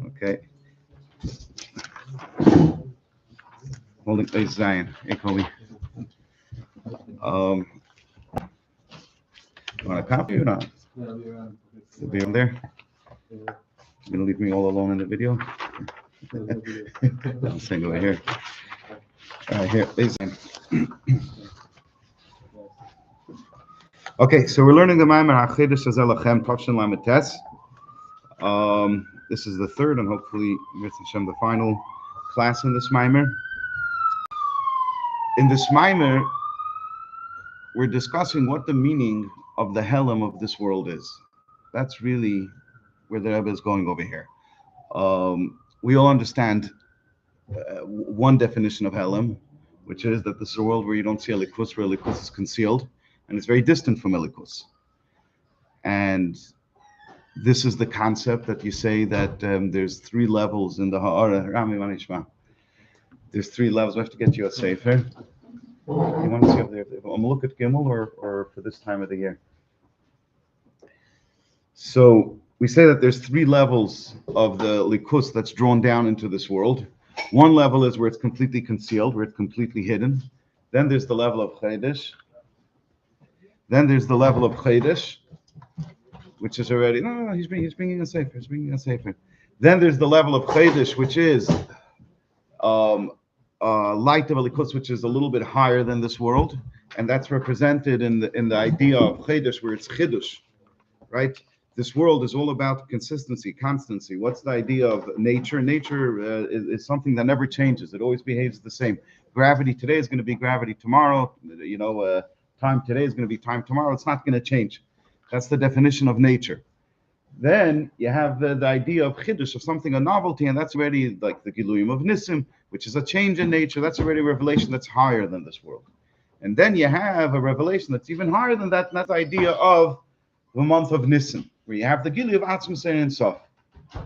Okay. Holding place Zion. Hey, Kobe. You want a copy or not? You'll be over there? You gonna leave me all alone in the video? I'll sing over here. All right, here. Please. Okay, so we're learning the Maimer Hachodesh Hazeh Tafshin Lamed Tes. This is the third and hopefully with Hashem the final class in this Maimer. In this Maimer, we're discussing what the meaning of the Helam of this world is. That's really where the Rebbe is going over here. We all understand one definition of Helam, which is that this is a world where you don't see Elikus, where Elikus is concealed, and it's very distant from Elikus. And this is the concept that you say that there's three levels in the Ha'ara. Rami Manishma. There's three levels. We have to get you a sefer. You want to see up there? I'm look at Gimel or for this time of the year. So we say that there's three levels of the Likus that's drawn down into this world. One level is where it's completely concealed, where it's completely hidden. Then there's the level of Hachodesh. Then there's the level of Hachodesh, which is already he's bringing a sefer. He's bringing a sefer. Then there's the level of Hachodesh, which is light of Elikus, which is a little bit higher than this world, and that's represented in the idea of Hachodesh, where it's Chidush, right? This world is all about consistency, constancy. What's the idea of nature? Nature is something that never changes. It always behaves the same. Gravity today is going to be gravity tomorrow. Time today is going to be time tomorrow. It's not going to change. That's the definition of nature. Then you have the idea of Chidush, of something, a novelty, and that's already like the Giluyim of Nisim, which is a change in nature. That's already a revelation that's higher than this world. And then you have a revelation that's even higher than that, and that's the idea of the month of Nisim, where you have the Gili of Atzmus and Sof.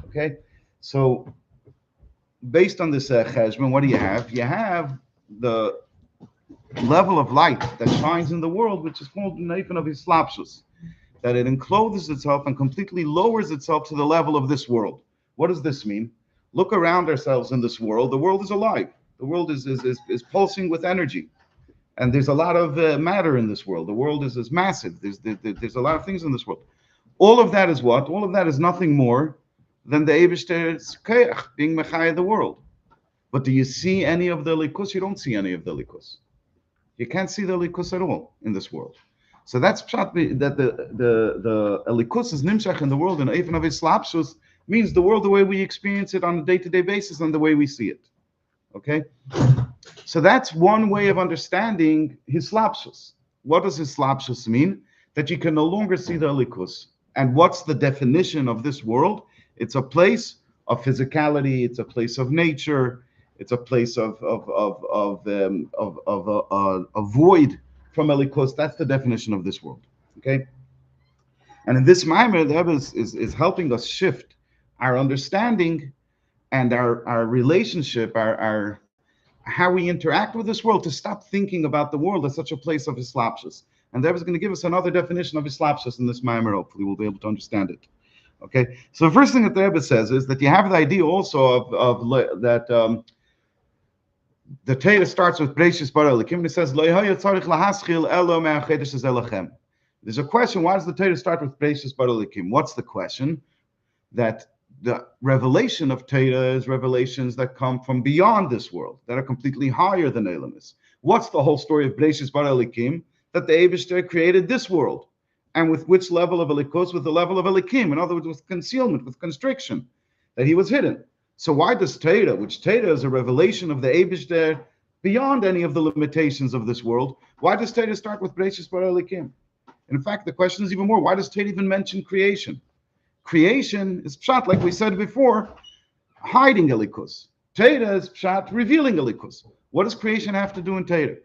Okay? So, based on this cheshbon, what do you have? You have the level of light that shines in the world, which is called Neifin of Islapshus, that it encloses itself and completely lowers itself to the level of this world. What does this mean? Look around ourselves in this world. The world is alive. The world is pulsing with energy. And there's a lot of matter in this world. The world is massive. There's a lot of things in this world. All of that is what? All of that is nothing more than the Eibishter's Koach being Mechaya the world. But do you see any of the Likus? You don't see any of the Likus. You can't see the Likus at all in this world. So that's pshat, that the Likus is Nimshach in the world, and even of Islapshus means the world the way we experience it on a day-to-day basis and the way we see it. Okay? So that's one way of understanding Hislapshus. What does Hislapshus mean? That you can no longer see the Likus. And what's the definition of this world? It's a place of physicality. It's a place of nature. It's a place of a void from Elikus. That's the definition of this world. Okay? And in this Maimer, the Rebbe is helping us shift our understanding and our relationship, our how we interact with this world, to stop thinking about the world as such a place of Islapshus. And the Rebbe is going to give us another definition of Islapshus in this Maimer. Hopefully we'll be able to understand it. Okay? So the first thing that the Rebbe says is that you have the idea also of that the Torah starts with Breishis bara Elokim, and it says, there's a question, why does the Torah start with Breishis bara Elokim? What's the question? That the revelation of Torah is revelations that come from beyond this world, that are completely higher than Elamis. What's the whole story of Breishis bara Elokim? That the Eibishter created this world. And with which level of Elikos? With the level of Elikim. In other words, with concealment, with constriction, that he was hidden. So why does Torah, which Torah is a revelation of the Eibishter beyond any of the limitations of this world, why does Torah start with Breishis bara Elokim? In fact, the question is even more, why does Torah even mention creation? Creation is pshat, like we said before, hiding Elikus. Torah is pshat, revealing Elikus. What does creation have to do in Torah?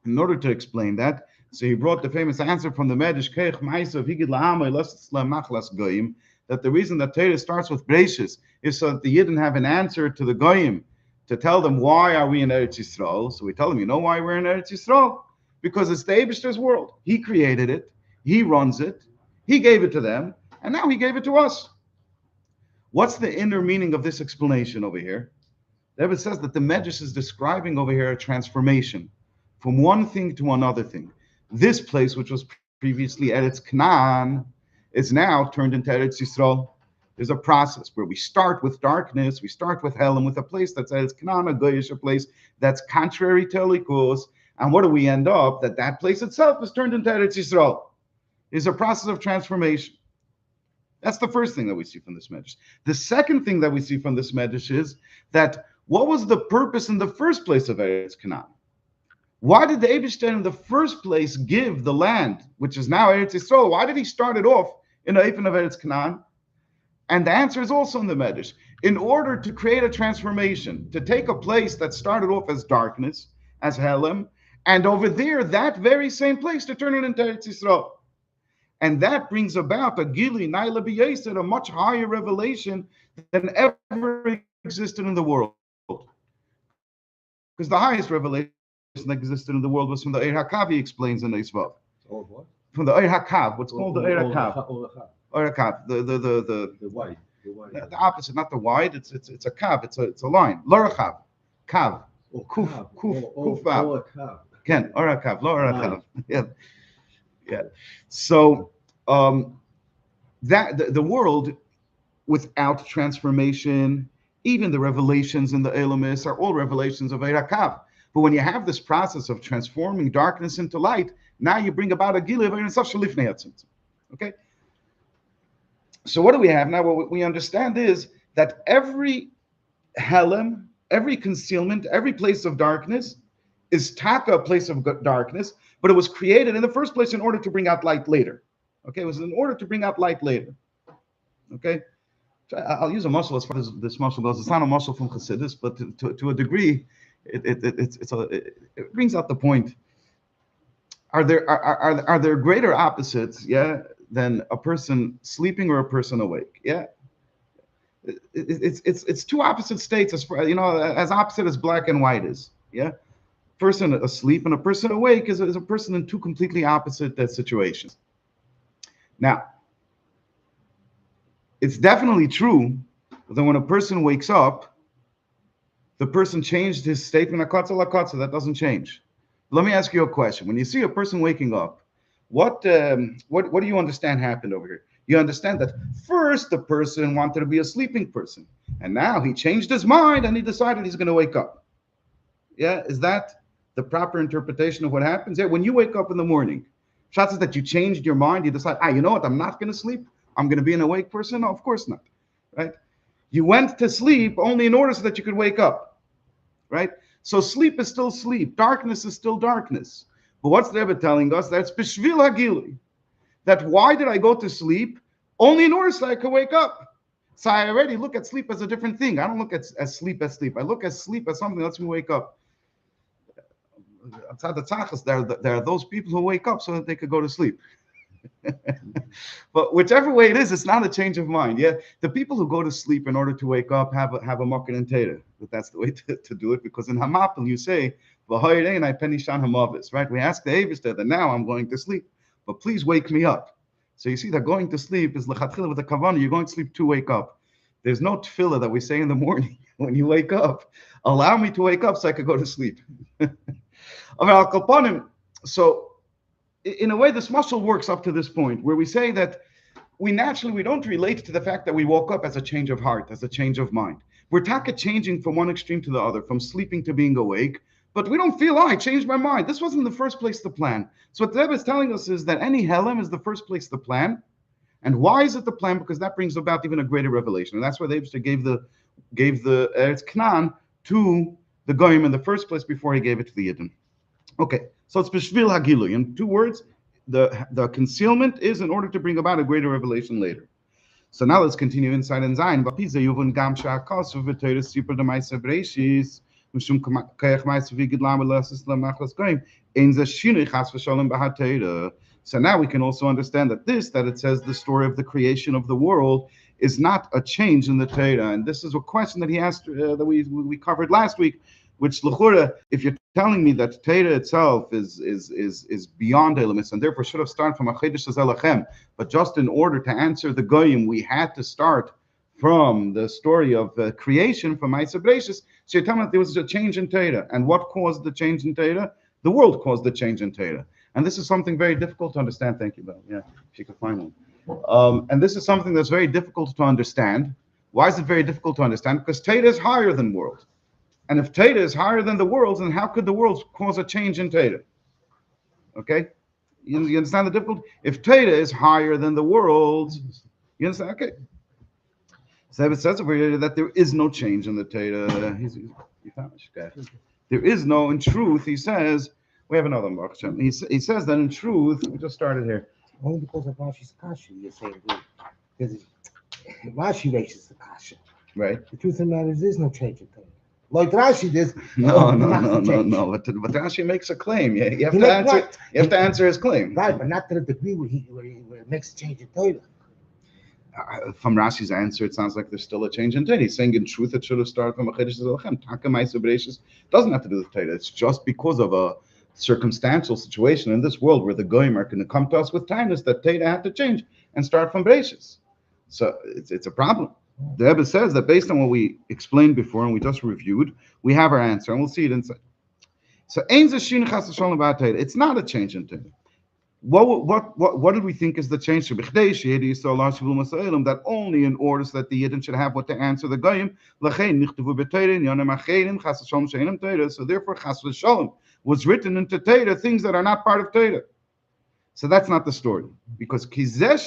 In order to explain that, so he brought the famous answer from the Medrash Keich Ma'asav Higid La'amay Laslam Machlas Goyim, that the reason that Torah starts with Breishis is so that the Yidden have an answer to the Goyim, to tell them why are we in Eretz Yisrael. So we tell them, you know why we're in Eretz Yisrael? Because it's the Eibishter's world. He created it, he runs it, he gave it to them, and now he gave it to us. What's the inner meaning of this explanation over here? David says that the Medrash is describing over here a transformation from one thing to another thing. This place, which was previously Eretz Canaan, is now turned into Eretz Yisrael. There's a process where we start with darkness, we start with hell, and with a place that's Eretz Canaan, a Goyish, a place that's contrary to Elikus. And what do we end up? That place itself is turned into Eretz Yisrael. There's a process of transformation. That's the first thing that we see from this Medrash. The second thing that we see from this Medrash is that what was the purpose in the first place of Eretz Canaan? Why did the Eibishter in the first place give the land, which is now Eretz Yisrael? Why did he start it off in the Eifen of Eretz Canaan? And the answer is also in the Medrash. In order to create a transformation, to take a place that started off as darkness, as Helam, and over there, that very same place, to turn it into Eretz Yisrael. And that brings about a Gili, Naila B'Yesed, a much higher revelation than ever existed in the world. Because the highest revelation that existed in the world was from the Eir HaKav, he explains in Eisvav. What? From the Eir HaKav, what's called the Eir HaKav. Eir HaKav, The white. the opposite, not the wide, it's a kav, it's a line. Lorachav, kav, kuf, vav. Ken, orakav, lorachav. Yeah. So that the world without transformation, even the revelations in the Elamis are all revelations of Eir HaKav. But when you have this process of transforming darkness into light, now you bring about a gilev and such a lifnei hatzimtzum. Okay. So what do we have now? What we understand is that every helem, every concealment, every place of darkness is taka, a place of darkness, but it was created in the first place in order to bring out light later. Okay, it was in order to bring out light later. Okay, so I'll use a muscle as far as this muscle goes. It's not a muscle from Chassidus, but to a degree, it brings out the point. Are there greater opposites? Yeah. Than a person sleeping or a person awake. Yeah, it's two opposite states as far, as opposite as black and white is. Yeah, person asleep and a person awake is a person in two completely opposite situations. Now, it's definitely true that when a person wakes up, the person changed his statement akatsa lakatsa. That doesn't change. Let me ask you a question. When you see a person waking up, what do you understand happened over here? You understand that first the person wanted to be a sleeping person, and now he changed his mind and he decided he's going to wake up. Yeah, is that the proper interpretation of what happens? Yeah, when you wake up in the morning, shots is that you changed your mind. You decide, you know what? I'm not going to sleep. I'm going to be an awake person. No, of course not. Right? You went to sleep only in order so that you could wake up. Right? So sleep is still sleep. Darkness is still darkness. But what's the Rebbe telling us? That's b'shvil hagili. That why did I go to sleep? Only in order so I could wake up. So I already look at sleep as a different thing. I don't look at sleep as sleep. I look at sleep as something that lets me wake up. Outside the tzachas, there are those people who wake up so that they could go to sleep. But whichever way it is, it's not a change of mind. Yeah, the people who go to sleep in order to wake up have a makkah and teda. But that's the way to do it, because in Hamapil you say, right? We ask the Eivishter that now I'm going to sleep, but please wake me up. So you see that going to sleep is lechatchila with the kavanah. You're going to sleep to wake up. There's no tefillah that we say in the morning when you wake up. Allow me to wake up so I could go to sleep. So in a way, this muscle works up to this point where we say that we don't relate to the fact that we woke up as a change of heart, as a change of mind. We're taka changing from one extreme to the other, from sleeping to being awake, but we don't feel, I changed my mind. This wasn't the first place to plan. So what the Rebbe is telling us is that any helem is the first place to plan. And why is it the plan? Because that brings about even a greater revelation. And that's why the Rebbe gave the Eretz Canaan to the Goyim in the first place before he gave it to the Yidden. Okay, so it's b'shvil hagilui. In 2 words, the concealment is in order to bring about a greater revelation later. So now let's continue inside and Zayin. So now we can also understand that it says the story of the creation of the world is not a change in the Torah. And this is a question that he asked that we covered last week. Which l'chura, if you're telling me that Torah itself is beyond elements and therefore should have started from Hachodesh Hazeh, but just in order to answer the goyim, we had to start from the story of creation, from Ma'aseh Bereishis. So you're telling me that there was a change in Torah, and what caused the change in Torah? The world caused the change in Torah, and this is something very difficult to understand. Thank you, Bill. Yeah, if you could find one. And this is something that's very difficult to understand. Why is it very difficult to understand? Because Torah is higher than world. And if Torah is higher than the worlds, then how could the worlds cause a change in Torah? Okay? You understand the difficulty? If Torah is higher than the worlds, you understand? Okay. So it says over here that there is no change in the Torah. There is no, in truth, he says, we have another Mark. He says that in truth, we just started here. Only because of Rashi's Kasha, you're saying, because Rashi raises the Kasha. Right. The truth of the matter is, there's no change in Torah. Like Rashi does. No. But Rashi makes a claim. You have to answer. Right. You have to answer his claim. Right, but not to the degree where it makes a change in Torah. From Rashi's answer, it sounds like there's still a change in Torah. He's saying in truth it should have started from Hachodesh Hazeh. Taka Ma'aseh Bereishis doesn't have to do with Torah. It's just because of a circumstantial situation in this world where the goyim are going to come to us with kindness that Torah had to change and start from Bereishis. So it's a problem. The Rebbe says that based on what we explained before and we just reviewed, we have our answer, and we'll see it inside. So, it's not a change in Torah. What did we think is the change? That only in order so that the Yidden should have what to answer the Goyim. So therefore, Chas v'Shalom was written into Torah, things that are not part of Torah. So that's not the story, because this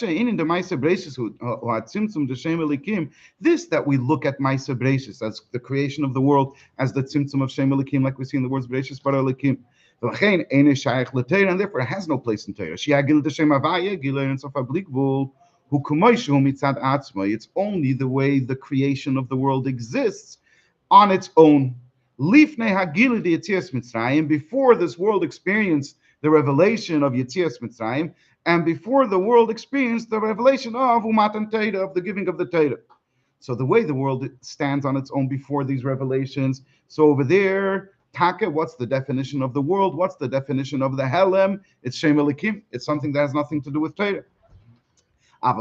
that we look at Ma'aseh Bereishis as the creation of the world, as the tzimtzum of Shem Elikim, like we see in the words Bereishis bara Elikim, and therefore it has no place in Torah. It's only the way the creation of the world exists on its own. Before this world experienced the revelation of Yetzias Mitzrayim, and before the world experienced the revelation of Umatan Torah, of the giving of the Torah. So the way the world stands on its own before these revelations. So over there, Taka, what's the definition of the world? What's the definition of the Helem? It's Shem Elikim. It's something that has nothing to do with Torah. What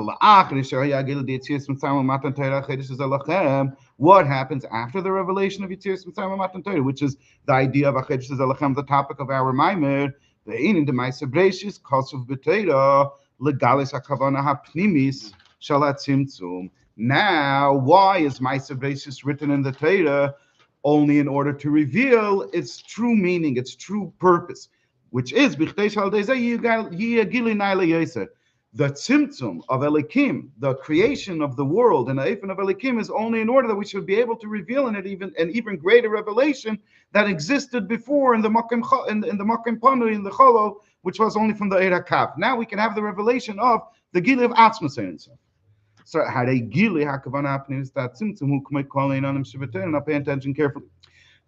happens after the revelation of Yetzias Mitzrayim and Matan Torah, which is the idea of Hachodesh Hazeh, the topic of our Maimer? In the Ma'aseh Bereishis, Kosov B'Torah, Legalis HaKavana HaPnimis, Shalat Tzimtzum. Now, why is Ma'aseh Bereishis written in the Torah? Only in order to reveal its true meaning, its true purpose, which is the tzimtzum of Elikim, the creation of the world, and the Eifin of Elikim is only in order that we should be able to reveal in it an even greater revelation that existed before in the Makim Panu, in the Cholo, which was only from the Eir HaKav. Now we can have the revelation of the Gili of Atzmas itself. So, Harei Gili HaKavana Pnim is that tzimtzum hu k'mei kol einanim shebetorah. Now pay attention carefully.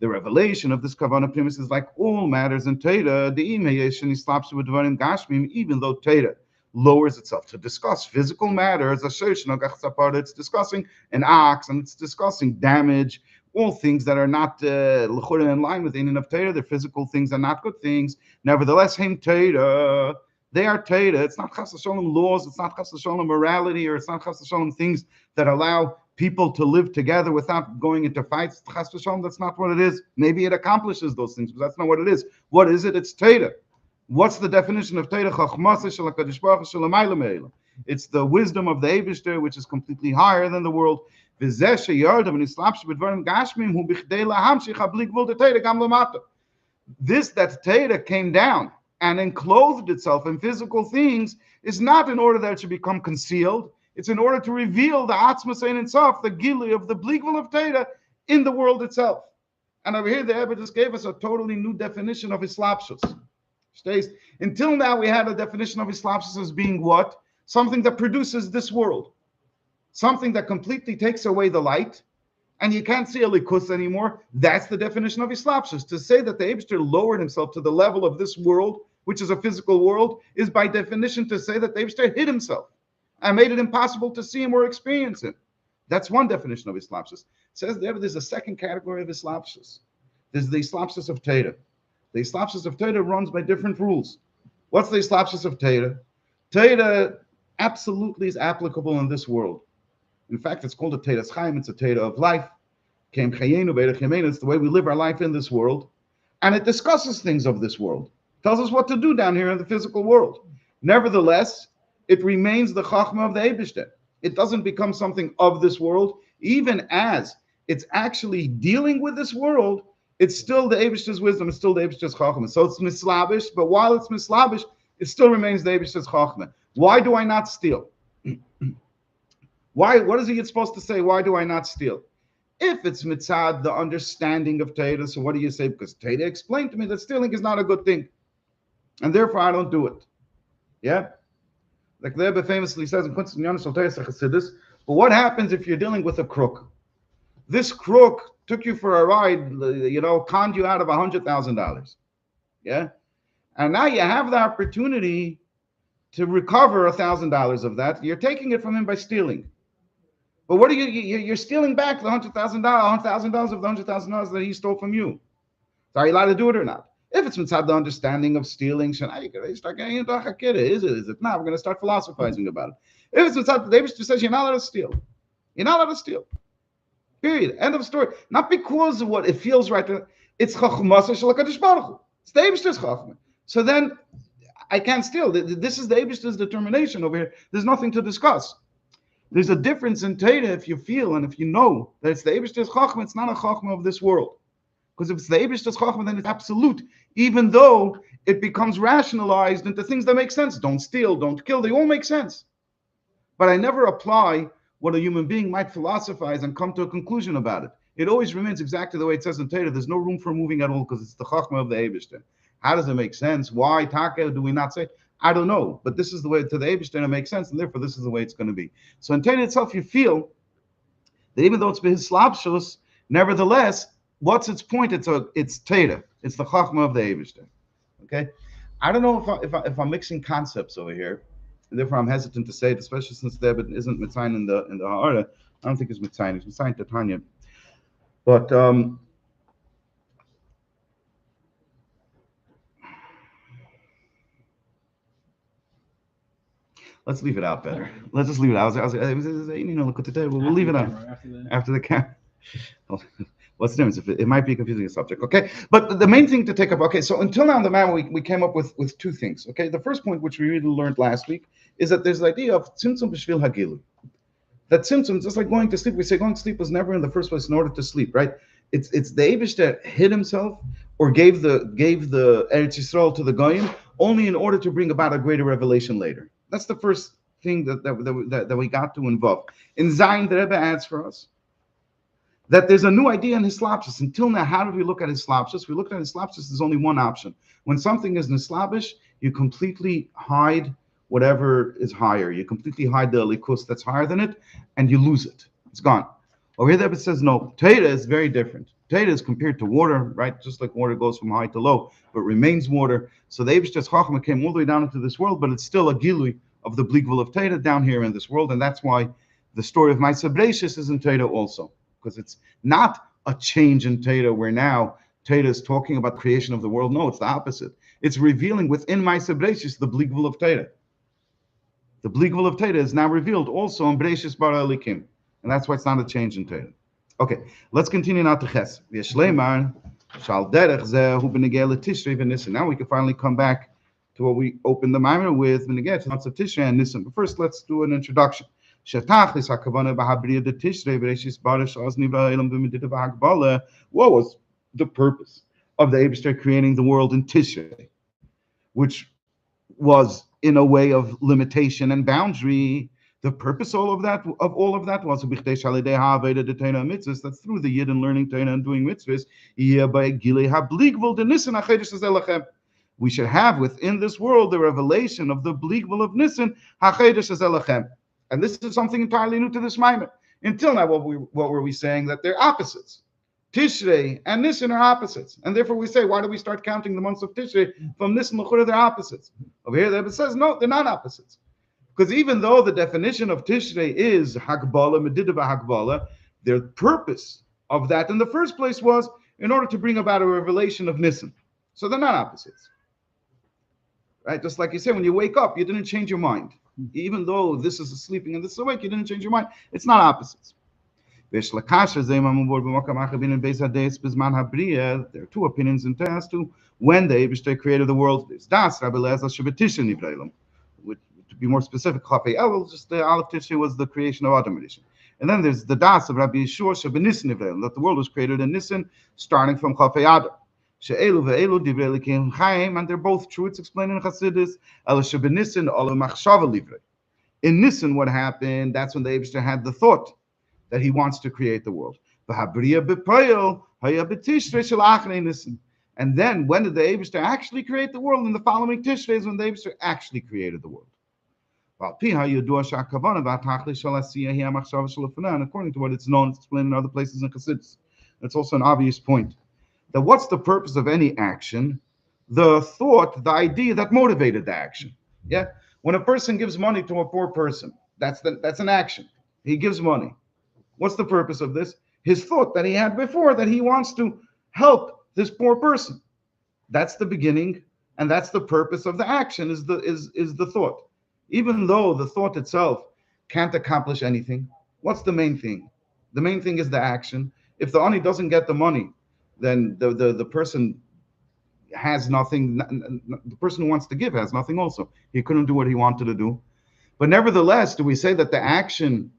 The revelation of this Kavana Pnimis is like all matters in Torah, the imeyeshin islapsu b'dvarim gashmim, even though Torah lowers itself to discuss physical matters. It's discussing an ox, and it's discussing damage, all things that are not in line with the Inyan of Torah. They're physical things and not good things. Nevertheless, Heim Torah, they are Torah. It's not Chas v'Shalom laws, it's not Chas v'Shalom morality, or it's not Chas v'Shalom things that allow people to live together without going into fights. Chas v'Shalom, that's not what it is. Maybe it accomplishes those things, but that's not what it is. What is it? It's Torah. What's the definition of Torah? It's the wisdom of the Eibishter, which is completely higher than the world. This that Torah came down and enclosed itself in physical things is not in order that it should become concealed. It's in order to reveal the Atzmas in itself, the Gili of the Bligvul of Torah in the world itself. And over here, the Rebbe just gave us a totally new definition of Islapshus. Until now, we had a definition of Islapshus as being what? Something that produces this world. Something that completely takes away the light, and you can't see a likus anymore. That's the definition of Islapshus. To say that the Eibishter lowered himself to the level of this world, which is a physical world, is by definition to say that the Eibishter hid himself and made it impossible to see him or experience him. That's one definition of Islapshus. Says there's a second category of Islapshus, There's the Islapsis of Teda. The Islapsis of Teda runs by different rules. What's the Islapsis of Teda? Teda absolutely is applicable in this world. In fact, it's called a Tedas Chaim. It's a Teda of life. It's the way we live our life in this world. And it discusses things of this world. It tells us what to do down here in the physical world. Nevertheless, it remains the Chachma of the Eibishter. It doesn't become something of this world. Even as it's actually dealing with this world, it's still the Eibishter's wisdom. It's still the Eibishter's Chachma. So it's mislabish, but while it's mislabish, it still remains the Eibishter's Chachma. Why do I not steal? Why? What is he supposed to say? Why do I not steal? If it's mitzad, the understanding of Teda, so what do you say? Because Teda explained to me that stealing is not a good thing. And therefore I don't do it. Yeah? Like the Rebbe famously says in Kunst Hachodesh, but what happens if you're dealing with a crook? This crook took you for a ride, conned you out of $100,000. Yeah? And now you have the opportunity to recover $1,000 of that. You're taking it from him by stealing. But what are you're stealing back the $100,000 of the $100,000 that he stole from you. So are you allowed to do it or not? If it's inside the understanding of stealing, is it not? We're going to start philosophizing about it. If it's inside, David says you're not allowed to steal. You're not allowed to steal. Period. End of story. Not because of what it feels right. It's Chachmas Shel HaKadosh Baruch Hu. It's the Eibishter's Chachma. So then I can't steal. This is the Eibishter's determination over here. There's nothing to discuss. There's a difference in Teda if you feel and if you know that it's the Eibishter's Chachma, it's not a Chachma of this world. Because if it's the Eibishter's Chachma, then it's absolute, even though it becomes rationalized into things that make sense. Don't steal, don't kill, they all make sense. But I never apply what a human being might philosophize and come to a conclusion about it. It always remains exactly the way it says in Teda. There's no room for moving at all because it's the Chachma of the Eibishter. How does it make sense? Why, Taka, do we not say? I don't know, but this is the way to the Eibishter it makes sense, and therefore this is the way it's going to be. So in Teda itself, you feel that even though it's his slapshus, nevertheless, what's its point? It's Teda. It's the Chachma of the Eibishter. Okay, I don't know if I'm mixing concepts over here, and therefore I'm hesitant to say it, especially since there isn't mitzayin in the Ha'ara. I don't think it's mitzayin. It's mitzayin Tanya, but let's leave it out better. Let's just leave it out. We'll leave it out after the camp. What's the difference? It might be a confusing subject, okay? But the main thing to take up, okay, so until now in the Mama, we came up with two things, okay? The first point, which we really learned last week, is that there's the idea of tzimtzum b'shvil hagilu. That tzimtzum, just like going to sleep, we say going to sleep was never in the first place in order to sleep, right? It's the Eibush that hid himself or gave the Eretz Yisrael to the Goyim only in order to bring about a greater revelation later. That's the first thing that we got to involve. In Zion, the Rebbe adds for us that there's a new idea in Hislapshus. Until now, how did we look at Hislapshus? We looked at Hislapshus, there's only one option. When something is Nislabish, you completely hide whatever is higher. You completely hide the Likus that's higher than it, and you lose it. It's gone. Over here, it says, no, Teda is very different. Teda is compared to water, right? Just like water goes from high to low, but remains water. So the Eibishter's Chachma came all the way down into this world, but it's still a Gilui of the Bligvul of Teda down here in this world, and that's why the story of Ma'aseh Bereishis is in Teda also. Because it's not a change in Teda where now Teda is talking about creation of the world. No, it's the opposite. It's revealing within Ma'aseh Bereishis the Bligvul of Teda. The Bligvul of Teda is now revealed also in Bereishis bara Elikim. And that's why it's not a change in Teda. Okay, let's continue now to Ches. Now we can finally come back to what we opened the Maimer with, months of Tishrei and Nisan. But first, let's do an introduction. What was the purpose of the Eibishter creating the world in Tishrei, which was in a way of limitation and boundary? The purpose of all of that was that's through the Yid and learning Torah and doing mitzvahs. We should have within this world the revelation of the Bligvul of Nisan, Hachodesh Hazeh. And this is something entirely new to this Maimer. Until now, what were we saying? That they're opposites. Tishrei and Nisan are opposites. And therefore we say, why do we start counting the months of Tishrei from Nisan L'chura? They're opposites. Over here, it says, no, they're not opposites. Because even though the definition of Tishrei is Hakbala, Medida Hakbala, the purpose of that in the first place was in order to bring about a revelation of Nissen. So they're not opposites. Right? Just like you said, when you wake up, you didn't change your mind. Even though this is sleeping and this is awake, you didn't change your mind. It's not opposites. There are two opinions in as to when the Eibishter created the world. There's Das, Rabbi Lezer, Shabbatishin Nivreilim. To be more specific, Chafei Elul, just the Aleph Tishrei was the creation of Adam Rishon. And then there's the Das of Rabbi Yeshua, Shabbanishin Nivreilim, that the world was created in Nissen, starting from Chafei Adam. She'elu ve'elu divrei Elokim Chaim, and they're both true. It's explained in Chassidus. El Shabbanishin Olam Machshava Livrei. In Nissen, what happened? That's when the Eibishter had the thought that he wants to create the world. And then when did the Eibishter actually create the world? In the following Tishrei is when the Eibishter actually created the world. And according to what it's known, it's explained in other places in Chassidus. It's also an obvious point. That what's the purpose of any action? The thought, the idea that motivated the action. Yeah? When a person gives money to a poor person, that's an action. He gives money. What's the purpose of this? His thought that he had before that he wants to help this poor person. That's the beginning, and that's the purpose of the action, is the thought. Even though the thought itself can't accomplish anything, what's the main thing? The main thing is the action. If the ani doesn't get the money, then the person has nothing. The person who wants to give has nothing also. He couldn't do what he wanted to do. But nevertheless, do we say that the action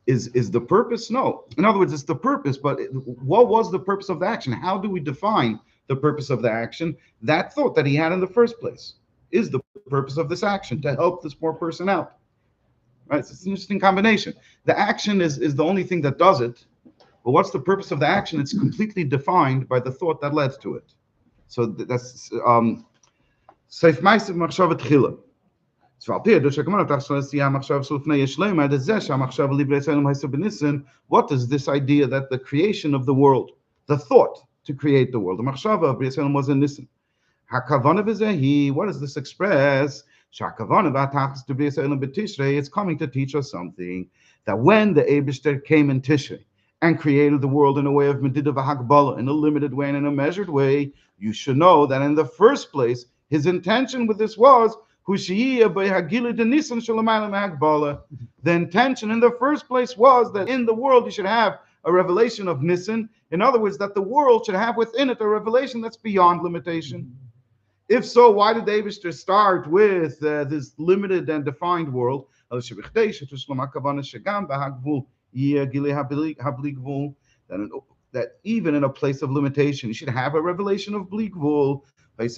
is the purpose? No. In other words, it's the purpose, but what was the purpose of the action? How do we define the purpose of the action? That thought that he had in the first place is the purpose of this action, to help this poor person out. Right? So it's an interesting combination. The action is the only thing that does it, but what's the purpose of the action? It's completely defined by the thought that led to it. So that's Seif Ma'asav Machshava Tchila. What is this idea that the creation of the world, the thought to create the world, the machshava of B'nai Yisrael was in Nissen? What does this express? It's coming to teach us something, that when the Eibishter came in Tishrei and created the world in a way of Medida v'Hagbala, in a limited way and in a measured way, you should know that in the first place, his intention with this was the intention in the first place was that in the world you should have a revelation of Nissen. In other words, that the world should have within it a revelation that's beyond limitation. If so, why did the Eibishter start with this limited and defined world? That even in a place of limitation, you should have a revelation of Bligvul. So when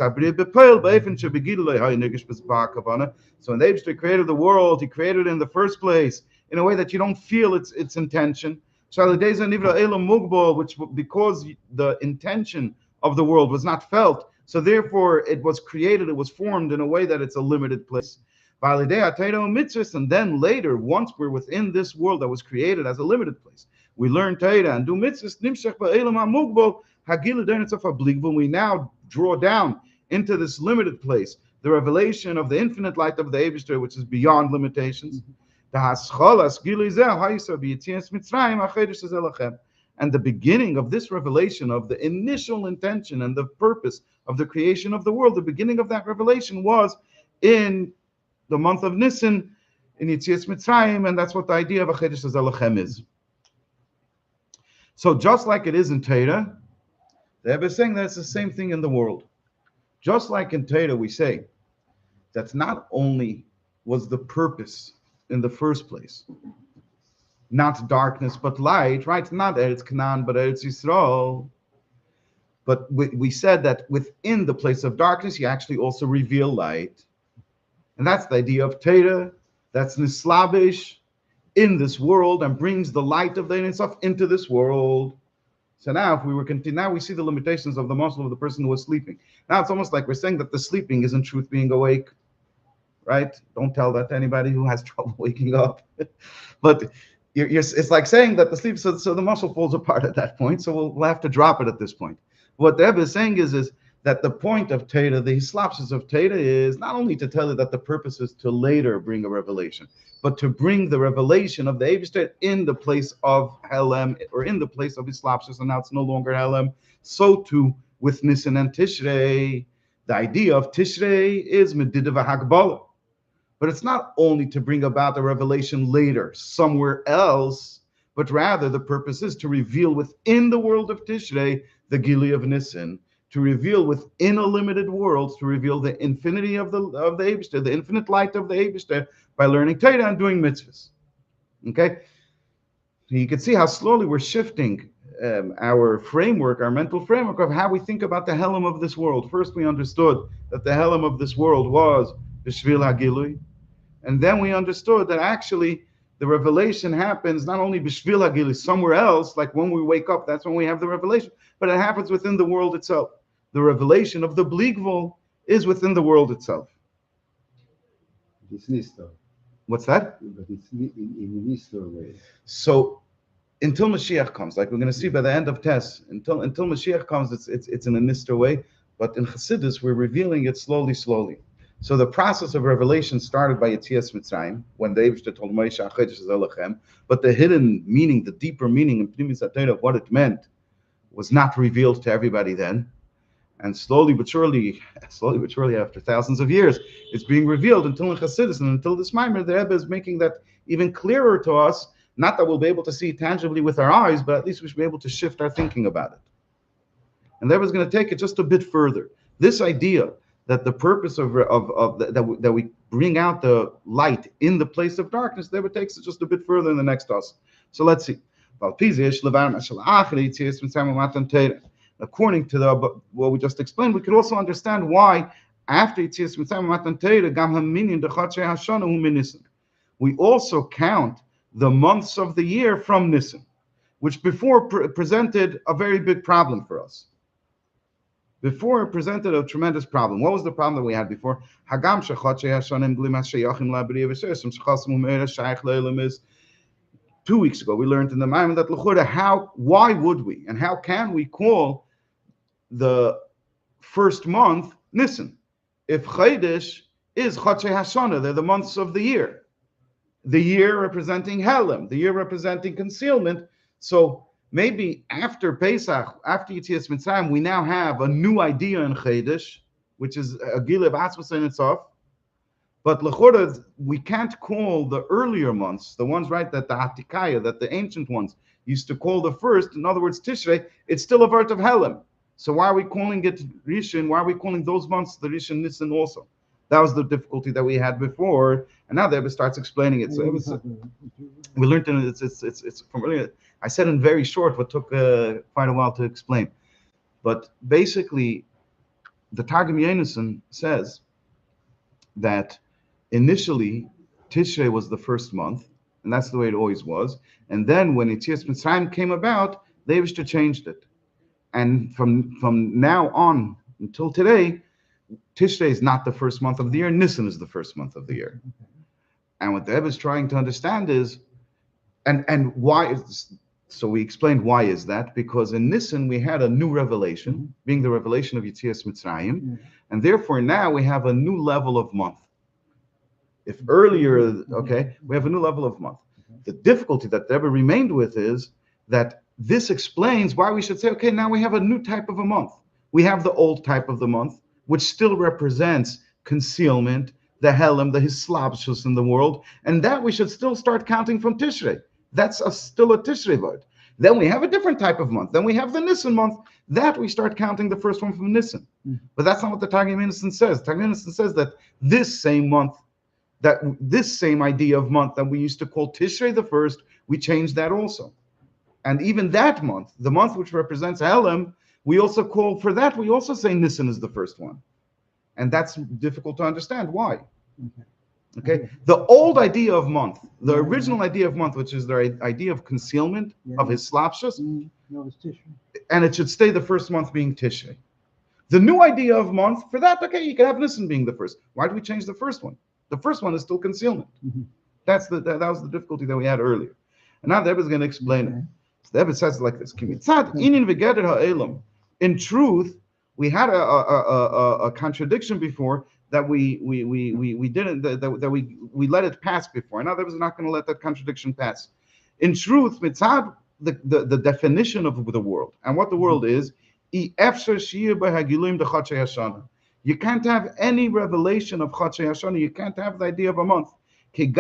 the Eibishter created the world, he created it in the first place in a way that you don't feel its intention. Which, because the intention of the world was not felt, so therefore it was created, it was formed in a way that it's a limited place. And then later, once we're within this world that was created as a limited place, we learn Torah and do mitzvahs. We now draw down into this limited place the revelation of the infinite light of the Eibishter, which is beyond limitations. And the beginning of this revelation of the initial intention and the purpose of the creation of the world, the beginning of that revelation was in the month of Nisan, in Yetzias Mitzrayim, and that's what the idea of Hachodesh Hazeh is. So just like it is in Torah, the Rebbe is saying that it's the same thing in the world. Just like in Torah, we say that not only was the purpose in the first place not darkness but light, right? Not Eretz Canaan but Eretz Yisrael. But we said that within the place of darkness, you actually also reveal light. And that's the idea of Torah. That's Nislabish in this world and brings the light of the Ein Sof into this world. So now if we were now we see the limitations of the muscle of the person who was sleeping. Now it's almost like we're saying that the sleeping is in truth being awake, right? Don't tell that to anybody who has trouble waking up. But it's like saying that the sleep, so the muscle falls apart at that point. So we'll have to drop it at this point. What the Rebbe is saying is that the point of Teda, the Hislapshus of Teda, is not only to tell you that the purpose is to later bring a revelation, but to bring the revelation of the Eibishter in the place of Helem, or in the place of Hislapshus, and now it's no longer Helem. So too with Nisan and Tishrei, the idea of Tishrei is Medidah v'Hagbala. But it's not only to bring about a revelation later, somewhere else, but rather the purpose is to reveal within the world of Tishrei the Gili of Nisan, to reveal within a limited world, to reveal the infinity of the Eibishter, the infinite light of the Eibishter, by learning Torah and doing mitzvahs. Okay? You can see how slowly we're shifting our framework, our mental framework of how we think about the Helem of this world. First, we understood that the Helem of this world was B'Shvil HaGilui, and then we understood that actually the revelation happens not only B'Shvil HaGilui, somewhere else, like when we wake up, that's when we have the revelation, but it happens within the world itself. The revelation of the Bligvul is within the world itself. It's Nistar. What's that? But it's in a Nistar way. So until Mashiach comes, like we're going to see by the end of Tess, until Mashiach comes, it's in a Nistar way. But in Chassidus, we're revealing it slowly. So the process of revelation started by Yetzias Mitzrayim, when the Eibishter told Moshe, Hachodesh Hazeh, but the hidden meaning, the deeper meaning in Pnimis HaTorah of what it meant was not revealed to everybody then. And slowly but surely, after thousands of years, it's being revealed until in Chassidus, and until this Maimer, the Rebbe is making that even clearer to us. Not that we'll be able to see it tangibly with our eyes, but at least we should be able to shift our thinking about it. And the Rebbe is going to take it just a bit further. This idea that the purpose that we bring out the light in the place of darkness, the Rebbe takes it just a bit further in the next us. So let's see. According to what we just explained, we could also understand why after Yetzias Mitzrayim Matan Torah, Gam Haminyan Dechatzei Hashana Hu Min Nisan. We also count the months of the year from Nisan, which before presented a very big problem for us. Before it presented a tremendous problem. What was the problem that we had before? Hagam Shechatzei Hashanim Glimas Sheyachim Labriya V'Shesim Shechasim Umeira Shaykh Leilam is. 2 weeks ago, we learned in the Maimon that why would we and how can we call the first month Nisan? If Chodesh is Chodesh Hashanah, they're the months of the year. The year representing Helem, the year representing concealment. So maybe after Pesach, after Yetzias Mitzrayim, we now have a new idea in Chodesh, which is a Gilui B'Atzmos in itself. But l'chora, we can't call the earlier months, the ones, right, that the Hatikaya, that the ancient ones used to call the first, in other words, Tishrei, it's still a vert of Helem. So why are we calling it Rishon? Why are we calling those months the Rishon Nisan also? That was the difficulty that we had before, and now the Rebbe starts explaining it. So we learned in it's from earlier. I said in very short what took quite a while to explain. But basically, the Targum Yonasan says that initially, Tishrei was the first month, and that's the way it always was. And then when Yetzias Mitzrayim came about, they wished to change it. And from now on until today, Tishrei is not the first month of the year. Nisan is the first month of the year. And what the Rebbe is trying to understand is, and why is, so we explained why is that, because in Nisan we had a new revelation, being the revelation of Yetzias Mitzrayim, and therefore now we have a new level of month. If earlier, okay, we have a new level of month. The difficulty that Rebbe remained with is that this explains why we should say, okay, now we have a new type of a month. We have the old type of the month, which still represents concealment, the Helem, the Hislapshus in the world, and that we should still start counting from Tishrei. That's still a Tishrei word. Then we have a different type of month. Then we have the Nisan month. That we start counting the first one from Nisan. But that's not what the Targum Yonasan says. Targum Yonasan says that this same month, that this same idea of month that we used to call Tishrei the first, we changed that also. And even that month, the month which represents Helem, we also call for that, we also say Nisan is the first one. And that's difficult to understand. Why? Okay. The old idea of month, the original idea of month, which is the idea of concealment of his slapshus, and it should stay the first month being Tishrei. The new idea of month, for that, okay, you can have Nisan being the first. Why do we change the first one? The first one is still concealment. That was the difficulty that we had earlier. And now the Rebbe is going to explain it. So the Rebbe says it like this: in truth, we had a contradiction before that we didn't that we let it pass before. In other words, we're not going to let that contradiction pass. In truth, mitzad the definition of the world and what the world is, you can't have any revelation of Chatzei Hashana. You can't have the idea of a month. Even the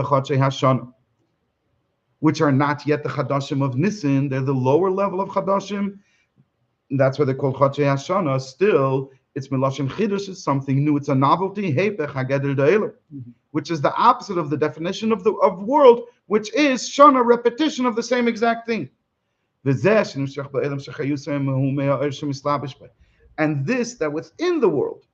Chatzei Hashana, which are not yet the Chadashim of Nisan, they're the lower level of Chadashim. That's why they're called Chatzei Hashana. Still, it's Melashim Chidush, it's something new. It's a novelty, which is the opposite of the definition of world, which is Shana, repetition of the same exact thing. And this, that within the world,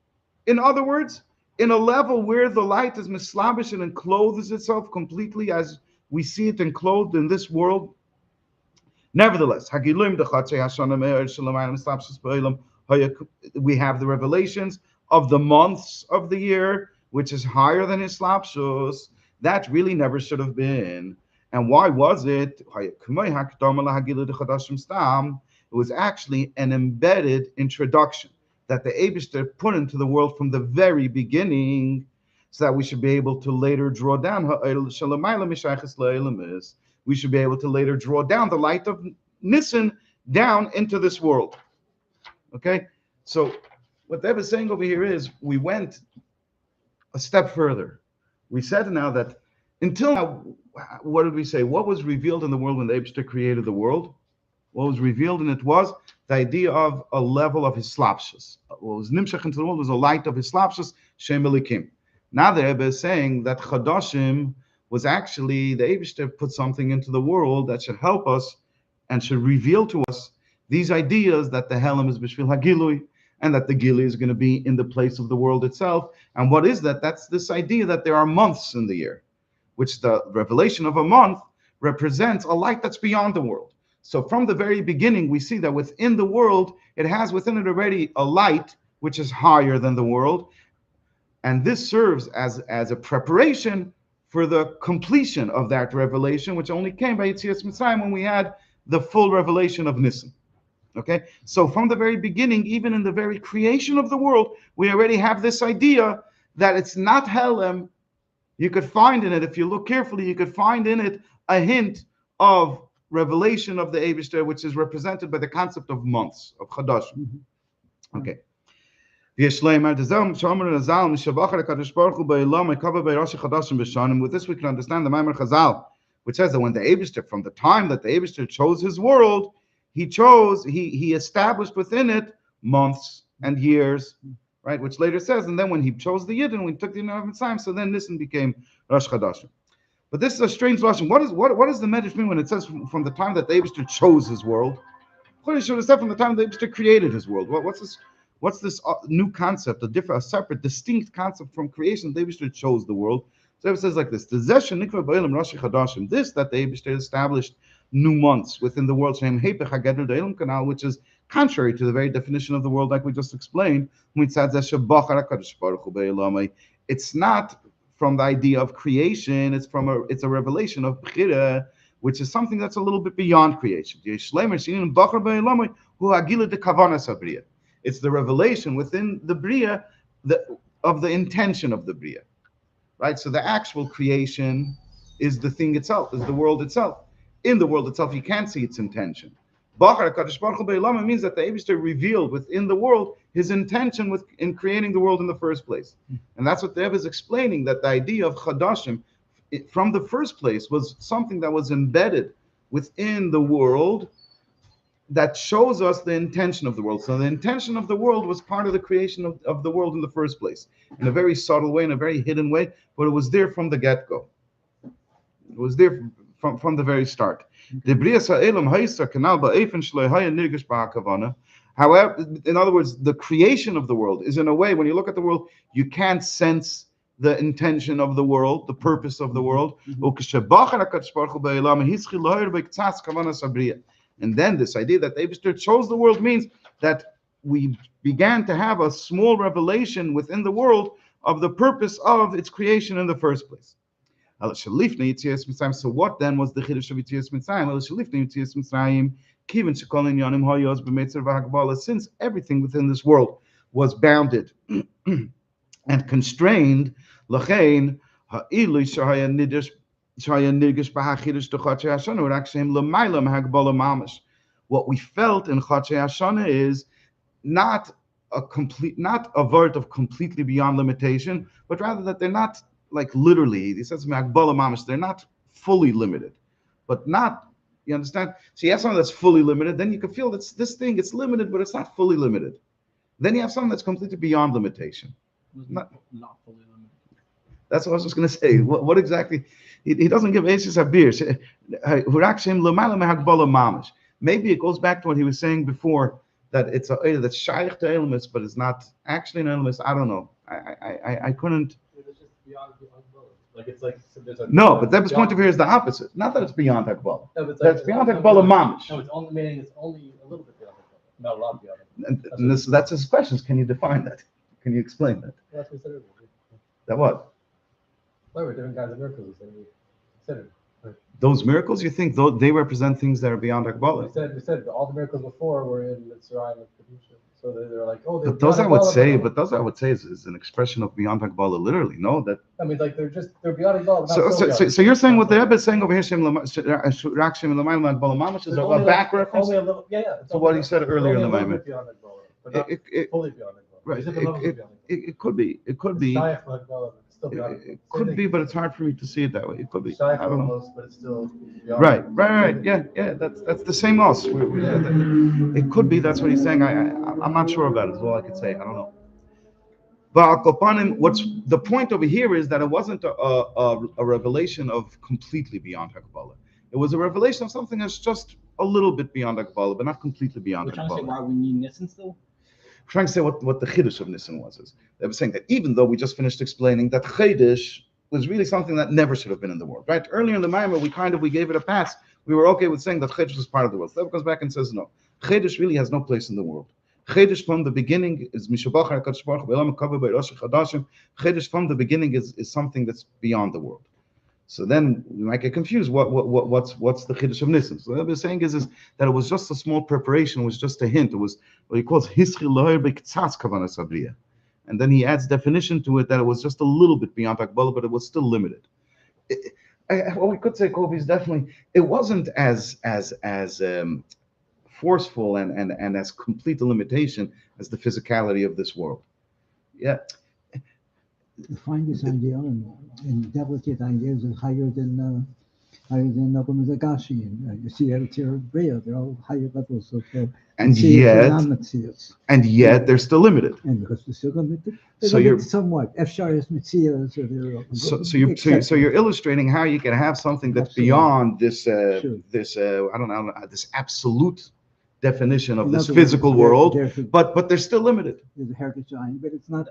in other words, in a level where the light is mislabish and encloses itself completely as we see it enclosed in this world. Nevertheless, we have the revelations of the months of the year, which is higher than Hislapshus. That really never should have been. And why was it? It was actually an embedded introduction that the Eibishter put into the world from the very beginning, so that we should be able to later draw down. We should be able to later draw down the light of Nisan down into this world. Okay? So what Dev is saying over here is we went a step further. We said now that until now, what did we say? What was revealed in the world when the Eibishter created the world? What was revealed in it was the idea of a level of Hislapshus. What was Nimshach into the world was a light of Hislapshus, Shem Elikim. Now the Rebbe is saying that Chadashim was actually, the Eibishter put something into the world that should help us and should reveal to us these ideas that the Helam is Bishvil HaGilui, and that the Gili is going to be in the place of the world itself. And what is that? That's this idea that there are months in the year, which the revelation of a month represents a light that's beyond the world. So from the very beginning, we see that within the world, it has within it already a light which is higher than the world. And this serves as a preparation for the completion of that revelation, which only came by Yetzias Mitzrayim when we had the full revelation of Nisan. Okay, so from the very beginning, even in the very creation of the world, we already have this idea that it's not Helem. You could find in it, if you look carefully, you could find in it a hint of revelation of the Eibishter, which is represented by the concept of months, of Chadashim. Okay. With this, we can understand the Maimar Chazal, which says that when the Eibishter, from the time that the Eibishter chose his world, he established within it months and years, right? Which later says, and then when he chose the Yidden, when he took the Yidden of Mitzrayim, so then Nisan became Rosh Chadashim. But this is a strange lesson. What does the Medrash mean when it says from the time that the Eibishter chose his world? Chodesh should have said from the time the Eibishter created his world. What's this? What's this new concept? A separate, distinct concept from creation. The Eibishter chose the world. So it says like this: this that the Eibishter established new months within the world, which is contrary to the very definition of the world, like we just explained. It's not from the idea of creation; it's a revelation of Bechira, which is something that's a little bit beyond creation. It's the revelation within the Bria of the intention of the Bria, right? So the actual creation is the thing itself, is the world itself. In the world itself, you can't see its intention. Bachar HaKadosh Baruch Hu Be'ilama means that the Eibishter revealed within the world his intention in creating the world in the first place. And that's what the Rebbe is explaining, that the idea of Chadashim from the first place was something that was embedded within the world that shows us the intention of the world. So the intention of the world was part of the creation of the world in the first place, in a very subtle way, in a very hidden way, but it was there from the get-go. It was there from the very start. However, in other words, the creation of the world is in a way, when you look at the world, you can't sense the intention of the world, the purpose of the world. And then this idea that the Eibishter chose the world means that we began to have a small revelation within the world of the purpose of its creation in the first place. So what then was the Chiddush of Yetzias Mitzrayim? Kivin shekolin yonim hoyos b'mitzvah v'hagbola. Since everything within this world was bounded and constrained, lachein ha'ilui shahaya nidish b'hachidush d'Chatzei Hashana rak shehem l'mayla m'hagbola mamash. What we felt in Chatzei Hashana is not a word of completely beyond limitation, but rather that they're not like literally. He says m'hagbola mamash. They're not fully limited, but not. You understand? So you have something that's fully limited, then you can feel that this thing it's limited, but it's not fully limited. Then you have something that's completely beyond limitation. Not fully limited. That's what I was just going to say. What exactly? He doesn't give Eishis Abir. Maybe it goes back to what he was saying before, that it's that's shaykh to ilmus, but it's not actually an ilmus. I don't know. I couldn't. It's just beyond like it's like there's a No, but Rebbe's point of view is the opposite. Not that it's beyond Hakbala. No, it's That's beyond Hakbala mamish. No, it's only meaning it's only a little bit beyond Hakbala, not a lot beyond Hakbala. And that's his questions. Can you define that? Can you explain that? That's what we said earlier. That what? There were different kinds of miracles we considered. Those miracles, you think they represent things that are beyond Hakbala? We said all the miracles before were in the Mitzrayim and Kedusha. So they're like, oh, But those I would say is an expression of beyond Hakbala, literally. No, that. I mean, like they're beyond Hakbala. So you're saying what the Rebbe is saying over here, Shem Rakshim L'mayim Hakbala Mamash is a back reference Only a little, yeah. to what he said earlier in the Maimer. Maimer. Beyond Hakbala, but not fully beyond Hakbala. Right. It It could be. It could be. It could be, but it's hard for me to see it that way. It could be. I don't know. But it's still Right. Yeah. That's the same us. It could be. That's what he's saying. I'm not sure about it. Is all I could say. I don't know. But what's the point over here is that it wasn't a revelation of completely beyond Hakbala. It was a revelation of something that's just a little bit beyond Hakbala, but not completely beyond We're trying to say Hakbala. why we need Nissen still? Trying to say what the Chiddush of Nissen was. Is they were saying that even though we just finished explaining that Chodesh was really something that never should have been in the world, right? Earlier in the Maimer, we gave it a pass. We were okay with saying that Chodesh was part of the world. So comes back and says no. Chodesh really has no place in the world. Chodesh from the beginning is Mishabachar Hakadosh Baruch Hu B'Olam HaKavod B'Rosh Chadashim. Chodesh from the beginning is something that's beyond the world. So then we might get confused. What's the Chiddush of Nissen? So what they're saying is that it was just a small preparation. It was just a hint. It was what he calls Hischil Loher B'Ktzas Kavanas Abriya. And then he adds definition to it that it was just a little bit beyond Hakbala, but it was still limited. What we could say, Kobe, is definitely it wasn't as forceful and as complete a limitation as the physicality of this world. Yeah. Find this idea and delicate ideas is higher than Zagashi and you see Eritrea, they're all higher levels of and yet they're still limited. And because they're still limited, So you're somewhat Efshar Metzias. So you're illustrating how you can have something that's Absolutely. beyond this absolute definition of this physical world, but they're still limited. There's a Hergeshine, but it's not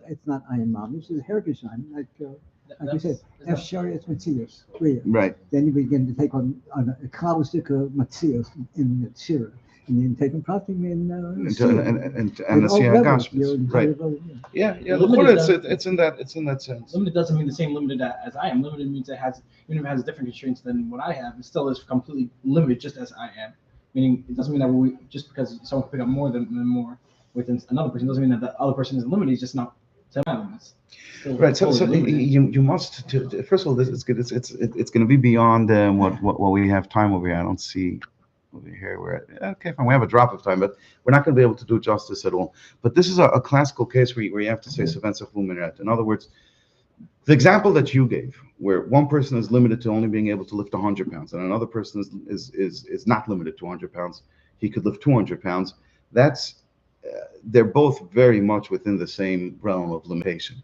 Ayin Mamish. There's a Hergeshine, like you said, Efshar Metzias. Right. Then you begin to take on a claustic Metzias in the Shira. And then taking profiting in And the Siyah Gashmis. Right. Yeah. It's in that sense. Limited doesn't mean the same limited as I am. Limited means even if it has different constraints than what I have, it still is completely limited just as I am. Meaning it doesn't mean that just because someone can pick up more than more within another person doesn't mean that the other person is limited. It's just not to my limits. Right. So you must first of all, it's going to be beyond what we have time over here. I don't see over here. We're at, okay, fine. We have a drop of time, but we're not going to be able to do justice at all. But this is a classical case where you have to say Savensach Luminat. In other words, the example that you gave, where one person is limited to only being able to lift 100 pounds, and another person is not limited to 100 pounds, he could lift 200 pounds. That's they're both very much within the same realm of limitation,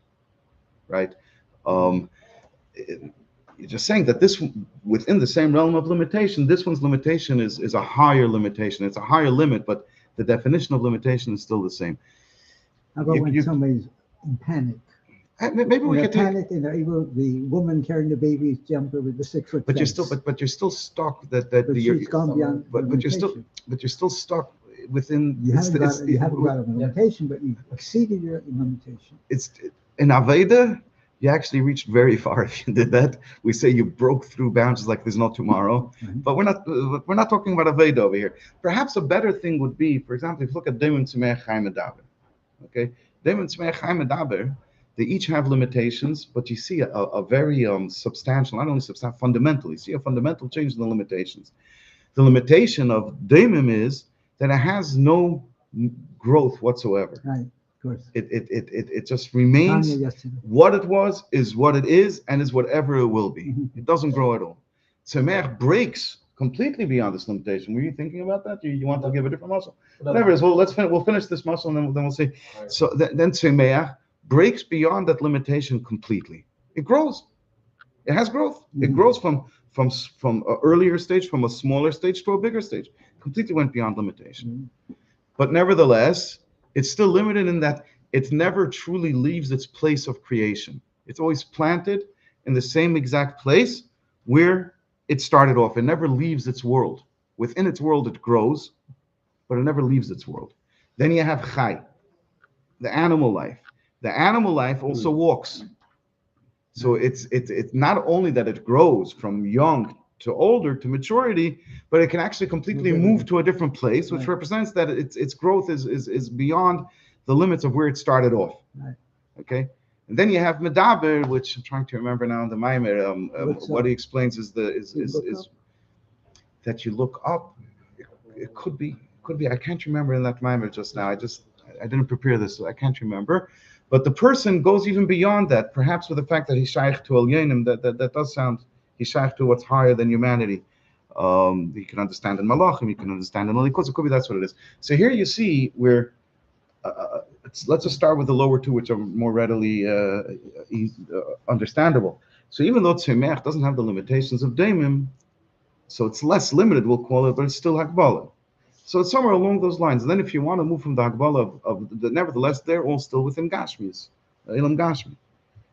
right? You're just saying that this within the same realm of limitation, this one's limitation is a higher limitation. It's a higher limit, but the definition of limitation is still the same. How about when somebody's in panic? Maybe we could panic and they're able, the woman carrying the baby's jumper with the 6 foot. But you're still stuck that she's gone beyond. But you're still stuck within. You haven't got a limitation, but you've exceeded your limitation. It's in Aveda. You actually reached very far if you did that. We say you broke through boundaries like there's no tomorrow. Mhm. But we're not talking about Aveda over here. Perhaps a better thing would be, for example, if you look at Demon Tzimei Chaim Medaber. Okay, Demon Tzimei Chaim Medaber, they each have limitations, but you see a very substantial, not only substantial, fundamental. You see a fundamental change in the limitations. The limitation of Demon is that it has no growth whatsoever. Right, of course. It just remains. Tanya yesterday. What it was is what it is, and is whatever it will be. Mhm. It doesn't grow at all. Tzemach breaks completely beyond this limitation. Were you thinking about that? You want to give a different muscle? Whatever it is. Well, we'll finish this muscle, and then we'll see. So then Tzemach breaks beyond that limitation completely. It grows. It has growth. It Mhm. grows from an earlier stage, from a smaller stage to a bigger stage. Completely went beyond limitation. But nevertheless, it's still limited in that it never truly leaves its place of creation. It's always planted in the same exact place where it started off. It never leaves its world. Within its world, it grows, but it never leaves its world. Then you have Chai, the animal life. The animal life also walks. So it's not only that it grows from young to older to maturity, but it can actually completely move to a different place, which Right. represents that its growth is beyond the limits of where it started off. Right. Okay, and then you have Medaber, which I'm trying to remember now in the Maimer. What's What up? he explains is You look is up? that you look up. It could be. I can't remember in that Maimer just now. I didn't prepare this, so I can't remember. But the person goes even beyond that, perhaps with the fact that he's shaykh to al yanim. That does sound, he's shaykh to what's higher than humanity. He can understand in malachim, he can understand in likus. It could be that's what it is. So here you see where let's just start with the lower two, which are more readily understandable. So even though tzemech doesn't have the limitations of daimim, so it's less limited, we'll call it, but it's still hakbala. So it's somewhere along those lines. And then if you want to move from the hakbala of the, nevertheless, they're all still within Gashmis, Elam Gashmi.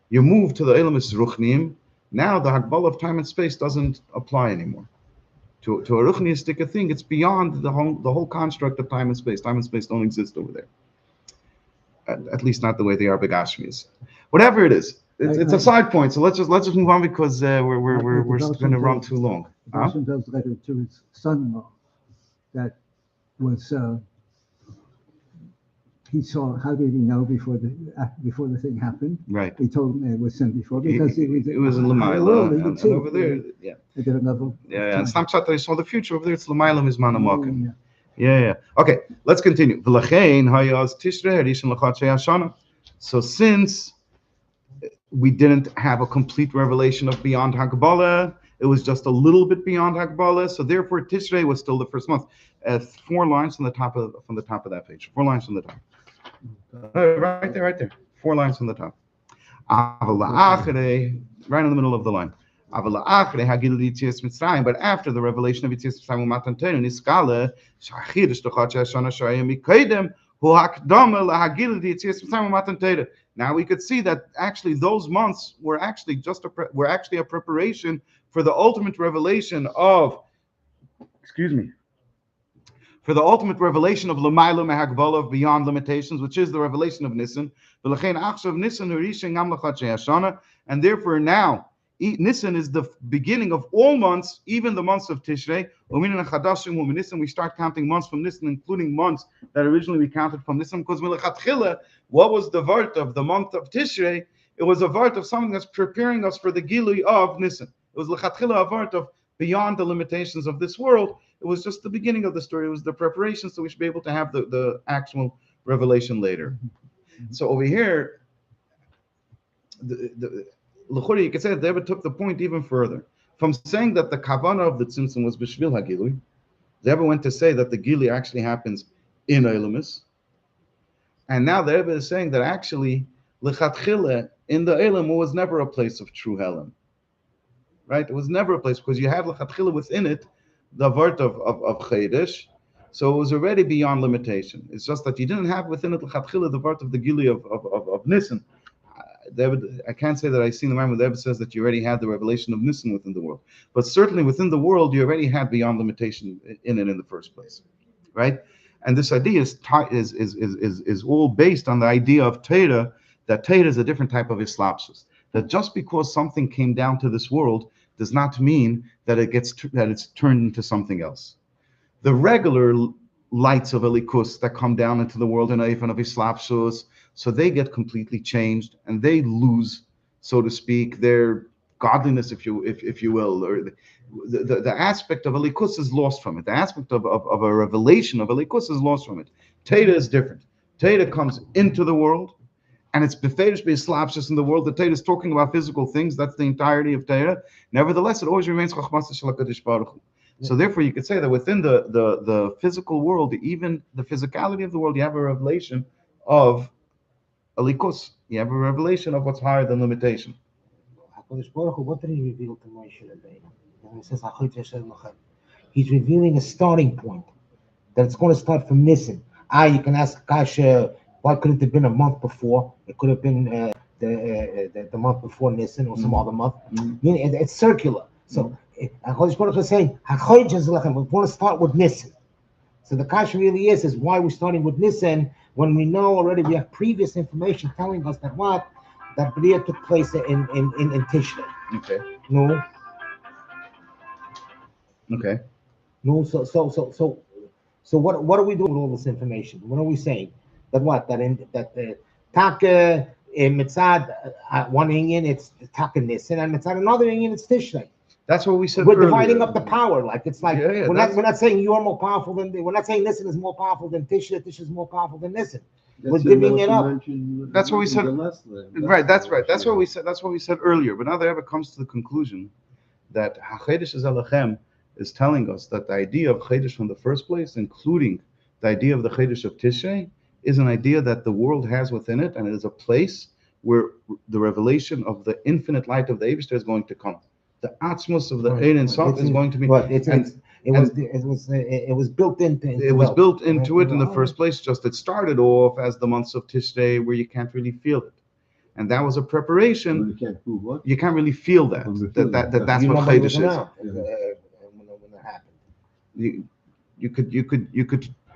You move to the Elam Ruchnim, now the hakbala of time and space doesn't apply anymore. To a Ruchniistic thing, it's beyond the whole construct of time and space. Time and space don't exist over there. At least not the way they are Begashmis. Whatever it is, it's a side point. So let's just move on because we're going to run too long. The Russian does letter to his son-in-law that was he saw. How did he know before the thing happened? Right. He told him it was sent before because it was in Lamaila, and over there, yeah. At different level. Yeah, and Snapshot I saw the future over there. It's Lamaila Mizman Amakim. Yeah. Yeah. Okay, let's continue. V'lachein hayaz Tishrei Rishon L'Chatzei Hashana. So since we didn't have a complete revelation of beyond Hakbala, it was just a little bit beyond Hakbala. So therefore, Tishrei was still the first month. 4 lines from the top of that page. 4 lines from the top. Right there. 4 lines from the top. Right in the middle of the line. But after the revelation of Yitzias Mitzrayim Matantenu Niskala Shachidish L'Chatzei Hashana Shayim Mikaydem Hu Hakdama LaHagil Yitzias Mitzrayim Matantenu. Now we could see that actually those months were actually a preparation for the ultimate revelation of, for the ultimate revelation of L'mayla Mehagvala, of beyond limitations, which is the revelation of Nisan. And therefore now Nisan is the beginning of all months, even the months of Tishrei. We start counting months from Nisan, including months that originally we counted from Nisan, because what was the vart of the month of Tishrei? It was a vart of something that's preparing us for the Gilui of Nisan. It was l'chatchila a vart of beyond the limitations of this world. It was just the beginning of the story. It was the preparation, so we should be able to have the actual revelation later. So over here, you could say that David took the point even further. From saying that the kavanah of the tzimtzum was b'shvil hagilui, David went to say that the gili actually happens in Elamis. And now the Rebbe is saying that actually, lechatchila, in the Elam, was never a place of true Helam. Right? It was never a place, because you had lechatchila within it, the vart of Hachodesh, so it was already beyond limitation. It's just that you didn't have within it lechatchila the vart of the gili of Nisan. I can't say that I've seen the man where David says that you already had the revelation of Nisan within the world, but certainly within the world you already had beyond limitation in it in the first place, right? And this idea is all based on the idea of Torah, that Torah is a different type of Islapsus. that just because something came down to this world does not mean that it's turned into something else. The regular lights of Elikus that come down into the world in Eifan of Islapsus, so they get completely changed and they lose, so to speak, their godliness, if you will, or the aspect of Elikus is lost from it. The aspect of a revelation of Elikus is lost from it. Teda is different. Teda comes into the world, and it's beferish beislapshus in the world. The Torah is talking about physical things. That's the entirety of Torah. Nevertheless, it always remains chachmas shel HaKadosh Baruch Hu. So therefore, you could say that within the physical world, even the physicality of the world, you have a revelation of alikus. You have a revelation of what's higher than limitation. HaKadosh Baruch Hu, what did he reveal to Moshe Rabbeinu? And he says, Hachodesh Hazeh. He's revealing a starting point, that it's going to start from Nisan. You can ask Kasha, why couldn't it have been a month before? It could have been the month before Nisan or some other month. Meaning it's circular. So HaKadosh Baruch Hu is saying, Hachodesh Hazeh, we want to start with Nisan. So the Kasha really is why we're starting with Nisan when we know already we have previous information telling us that that Bria took place in Tishrei. Okay. No. Okay. No. So what are we doing with all this information? What are we saying? That the Taka Mitzad one Inyan it's the Taka Nisan, and Mitzad another Inyan it's Tishrei. That's what we said. We're earlier. dividing up the power. We're not saying you're more powerful than. We're not saying Nisan is more powerful than Tishrei. Tishrei is more powerful than Nisan. We're giving it up. That's what we said. Right. That's right. That's what we said. That's what we said earlier. But now the Rebbe comes to the conclusion that Hachodesh Hazeh is telling us that the idea of Chodesh from the first place, including the idea of the Chodesh of Tishrei, is an idea that the world has within it, and it is a place where the revelation of the infinite light of the Eibishter is going to come. The Atzmos of the Ein and Sof is going to be. It was built into it was built into it in the first place. Just it started off as the months of Tishrei, where you can't really feel it, and that was a preparation. You can't prove what? You can't really feel that. That's what Chodesh is. When that happened.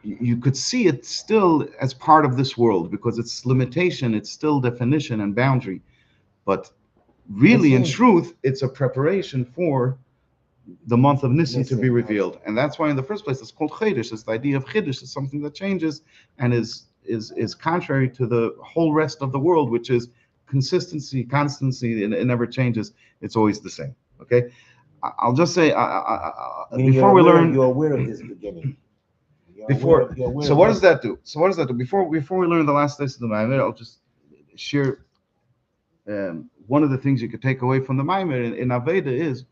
You could see it still as part of this world because it's limitation, it's still definition and boundary, but really in truth it's a preparation for the month of Nisan to be revealed. And that's why in the first place it's called Chodesh. It's the idea of Chiddush. It's something that changes and is contrary to the whole rest of the world, which is consistency, constancy, and it never changes. It's always the same. Okay, I'll just say before we learn, you're aware of this beginning. So what does that do? Before we learn the last days of the Maimer, I'll just share one of the things you could take away from the Maimer in Aveda is,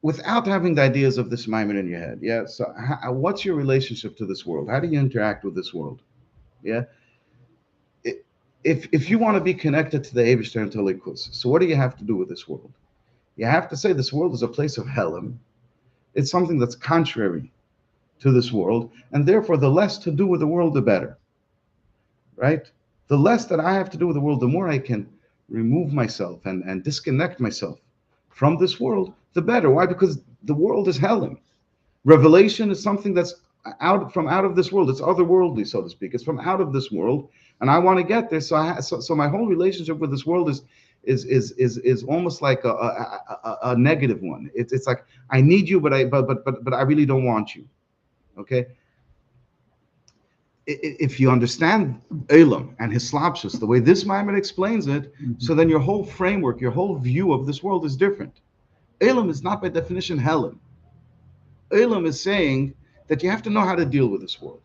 without having the ideas of this Maimer in your head, yeah. So what's your relationship to this world? How do you interact with this world? Yeah. If you want to be connected to the Eibishter and to Likus, so what do you have to do with this world? You have to say this world is a place of Helam. It's something that's contrary to this world, and therefore the less to do with the world, the better. Right? The less that I have to do with the world, the more I can remove myself and disconnect myself from this world, the better. Why? Because the world is Helam. Revelation is something that's out of this world. It's otherworldly, so to speak. It's from out of this world, and I want to get there. So my whole relationship with this world is almost like a negative one. It's like I need you, but I really don't want you. Okay. If you understand Elam and his slapshus, the way this Maimon explains it, so then your whole framework, your whole view of this world is different. Elam is not by definition Helam. Elam is saying that you have to know how to deal with this world.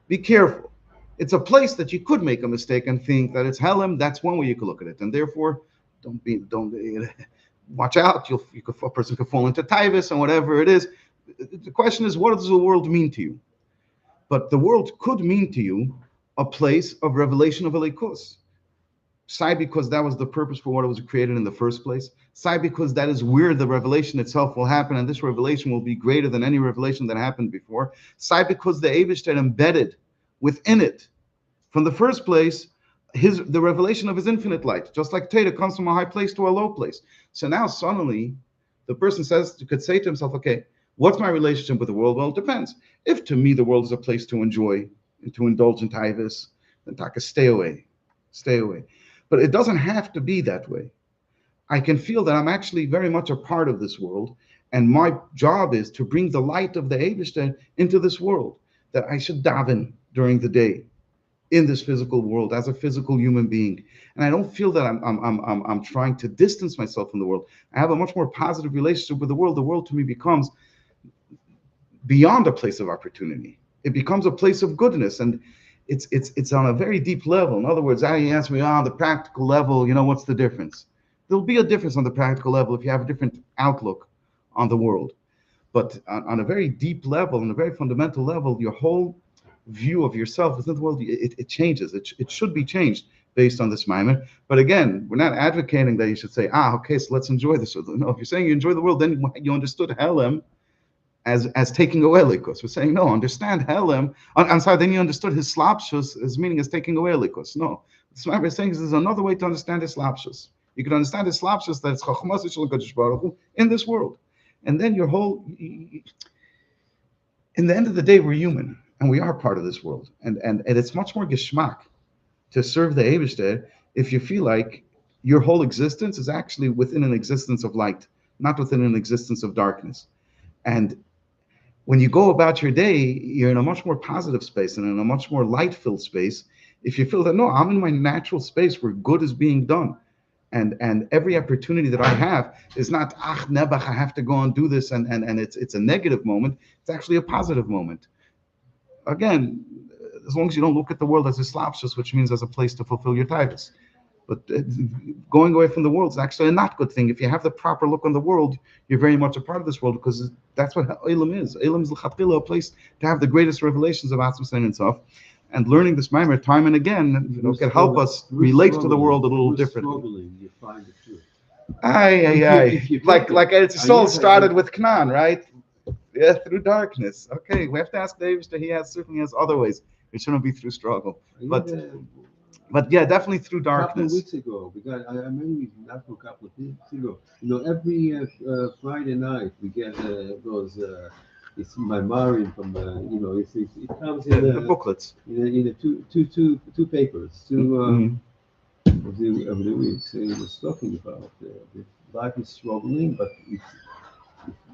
Be careful. It's a place that you could make a mistake and think that it's Helam. That's one way you could look at it, and therefore, don't watch out. A person could fall into Taivas and whatever it is. The question is, what does the world mean to you? But the world could mean to you a place of revelation of Elikus. Sai, because that was the purpose for what it was created in the first place. Sai, because that is where the revelation itself will happen, and this revelation will be greater than any revelation that happened before. Sai, because the Eibishter embedded within it, from the first place, the revelation of his infinite light, just like Teda comes from a high place to a low place. So now suddenly, the person could say to himself, okay, what's my relationship with the world? Well, it depends. If to me the world is a place to enjoy and to indulge in taivas, then taka, stay away. But it doesn't have to be that way. I can feel that I'm actually very much a part of this world, and my job is to bring the light of the Eibishter into this world. That I should daven during the day in this physical world as a physical human being, and I don't feel that I'm trying to distance myself from the world. I have a much more positive relationship with the world. The world to me becomes beyond a place of opportunity. It becomes a place of goodness, and it's on a very deep level. In other words, you ask me on the practical level, what's the difference? There'll be a difference on the practical level if you have a different outlook on the world. But on a very deep level, on a very fundamental level, your whole view of yourself within the world, it changes. It should be changed based on this maimer. But again, we're not advocating that you should say, okay, so let's enjoy this. No, if you're saying you enjoy the world, then you understood Helem as taking away likus. We're saying, no, understand Helem. I'm sorry, then you understood his slapshus as meaning as taking away likus. No, this maimer is saying there's another way to understand his slapshus. You can understand his slapshus that it's chachmas HaKadosh Baruch Hu in this world. And then your whole, in the end of the day, we're human and we are part of this world. And it's much more geschmack to serve the Eibishter if you feel like your whole existence is actually within an existence of light, not within an existence of darkness. And when you go about your day, you're in a much more positive space and in a much more light-filled space if you feel that, no, I'm in my natural space where good is being done. And every opportunity that I have is not nebach, I have to go and do this, and it's a negative moment. It's actually a positive moment. Again, as long as you don't look at the world as a slapshus, which means as a place to fulfill your titles. But going away from the world is actually a not good thing. If you have the proper look on the world, you're very much a part of this world, because that's what Elam is. Elam is l'chatchila, a place to have the greatest revelations of Atzmus and Sof. And learning this maimer time and again, can help us relate to the world a little differently. You find the truth. Like it's all started with Canaan, right? Yeah, through darkness. Okay, we have to ask David that he certainly has other ways. It shouldn't be through struggle, but yeah, definitely through darkness. A couple of weeks ago, because I maybe not for a couple of weeks ago. Every Friday night we get those. It's my Marin from it comes in the booklets in two papers, of the week. So he was talking about the life is struggling, but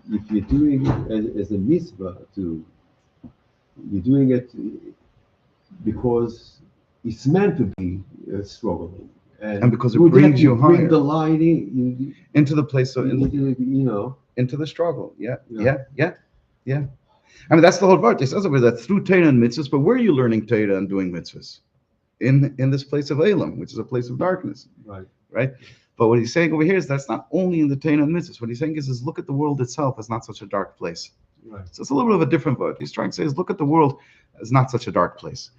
if you're doing it as a mitzvah, you're doing it because it's meant to be struggling, and because it brings you higher, bring the light into the place of into the struggle. Yeah. I mean, that's the whole part. It says over that through Torah and mitzvahs, but where are you learning Torah and doing mitzvahs? In this place of Elam, which is a place of darkness. Right? But what he's saying over here is that's not only in the Torah and mitzvahs. What he's saying is look at the world itself as not such a dark place. Right. So it's a little bit of a different word. He's trying to say is look at the world as not such a dark place.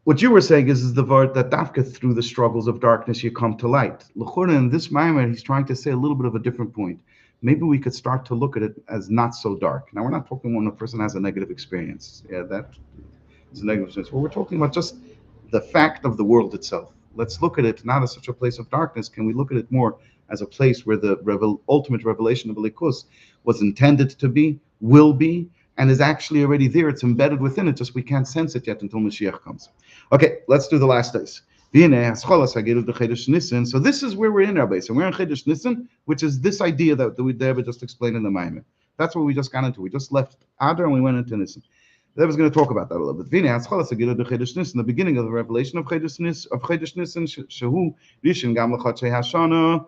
What you were saying is the word that dafka through the struggles of darkness you come to light. L'chora, in this maimer, he's trying to say a little bit of a different point. Maybe we could start to look at it as not so dark. Now, we're not talking when a person has a negative experience. Yeah, that's a negative experience. But we're talking about just the fact of the world itself. Let's look at it not as such a place of darkness. Can we look at it more as a place where the ultimate revelation of Elikus was intended to be, will be, and is actually already there. It's embedded within it, just we can't sense it yet until Mashiach comes. Okay, let's do the last days. So this is where we're in, Rabbi. So we're in Hachodesh Nisan, which is this idea that we David just explained in the Maimer. That's what we just got into. We just left Adar and we went into Nisan. David's going to talk about that a little bit. The beginning of the revelation of Hachodesh Nisan, Shehu Rishon Gam L'Chadshei Hashana,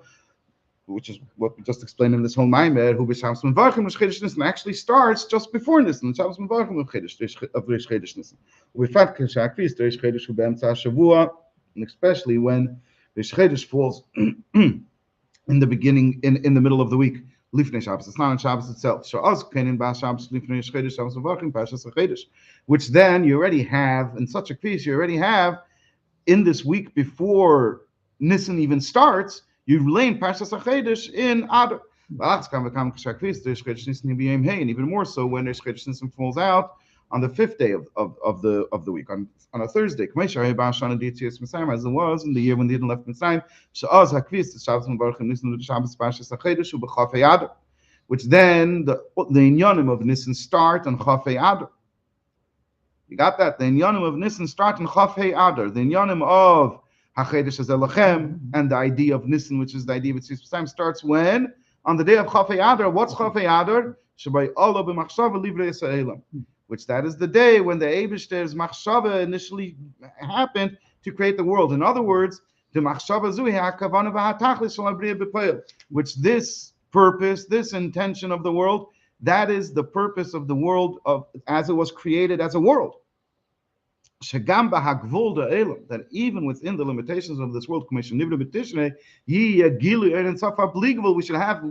which is what we just explained in this whole Maimer, who b'Shabbos Mevarchim Hachodesh Nisan actually starts just before Nisan. Shabbos Mevarchim of Hachodesh Nisan. Ubifrat K'Shakris Reish Chodesh Hu Be'emtza Shavua. And especially when the Hachodesh falls in the beginning, in the middle of the week, Lifnei Shabbos. It's not on Shabbos itself. Sha'az Kenin Ba Shabbos Lifnei Hachodesh Shabbos Mevarchim Parshas Hachodesh, which then you already have in such a case. You already have in this week before Nisan even starts. You lay Parshas Hachodesh in Adar. And even more so when Hachodesh Nisan falls out on the 5th day of the week, on a Thursday, as it was in the year when they left Mitzrayim, which then the inyanim of Nisan start on Chafei Adar. You got that? The inyanim of Nisan start on Chafei Adar. The inyanim of Hachodesh Hazeh lachem, and the idea of Nisan, which is the idea of Tzis time, starts when? On the day of Chafei Adar. What's Chafei Adar? Shabai Allah b'machshava livrei Yisraelim, which that is the day when the Eibishter's machshava initially happened to create the world. In other words, the machshava zui ha'kavana v'hatachlis shel habriya b'poel, which this purpose, this intention of the world, that is the purpose of the world of as it was created as a world. Shagam b'hagvul da'elam, that even within the limitations of this world, commission nivra b'tishnei yi yagilu erin safa bligvul, we should have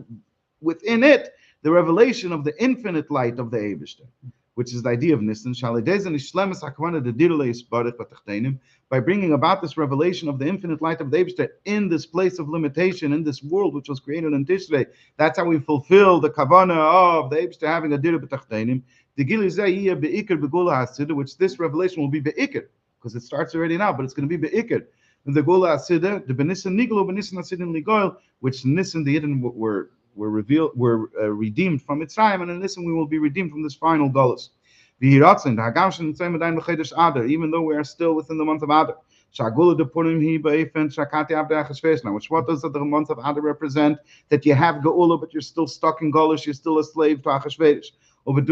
within it the revelation of the infinite light of the Eibishter, which is the idea of Nisan. By bringing about this revelation of the infinite light of the Eibishter in this place of limitation, in this world which was created in Tishrei, that's how we fulfill the kavanah of the Eibishter having a dira b'tachtenim. The gilui beikir begula hasidah, which this revelation will be beikir, because it starts already now, but it's going to be beikir. The gula hasidah, the benisan niglo, benisan hasidah ligoil, which Nisan the Yidden were redeemed from Mitzrayim, and in this we will be redeemed from this final galus. Even though we are still within the month of Adar. Now, which what does the month of Adar represent? That you have Geula, but you're still stuck in Galus, you're still a slave to Achashverosh. Which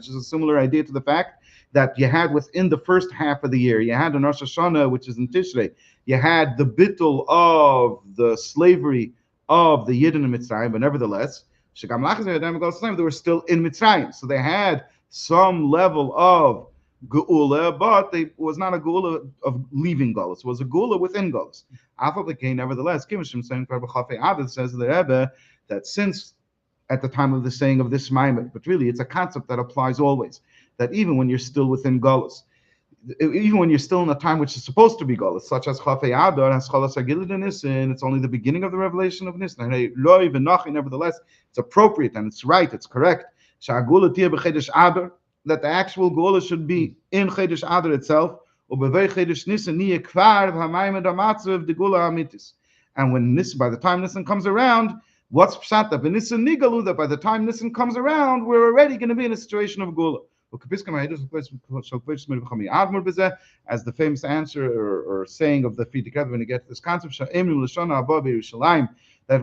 is a similar idea to the fact that you had within the first half of the year, you had an Rosh Hashanah, which is in Tishrei, you had the bittul of the slavery of the Yidden in Mitzrayim, but nevertheless, they were still in Mitzrayim. So they had some level of Geula, but it was not a Geula of leaving Galus. It was a Geula within Galus. Nevertheless, says the Rebbe that since at the time of the saying of this Maimed, but really it's a concept that applies always, that even when you're still within Galus, even when you're still in a time which is supposed to be Galus, such as Chafei Adar, has Chalas Agilid and Nisan, it's only the beginning of the revelation of Nisan. Nevertheless, it's appropriate and it's right, it's correct. That the actual Gula should be in Chodesh Adar itself. And when Nisan, by the time Nisan comes around, what's Pshat? That by the time Nisan comes around, we're already going to be in a situation of Gula. As the famous answer or saying of the Frierdiker when you get this concept, that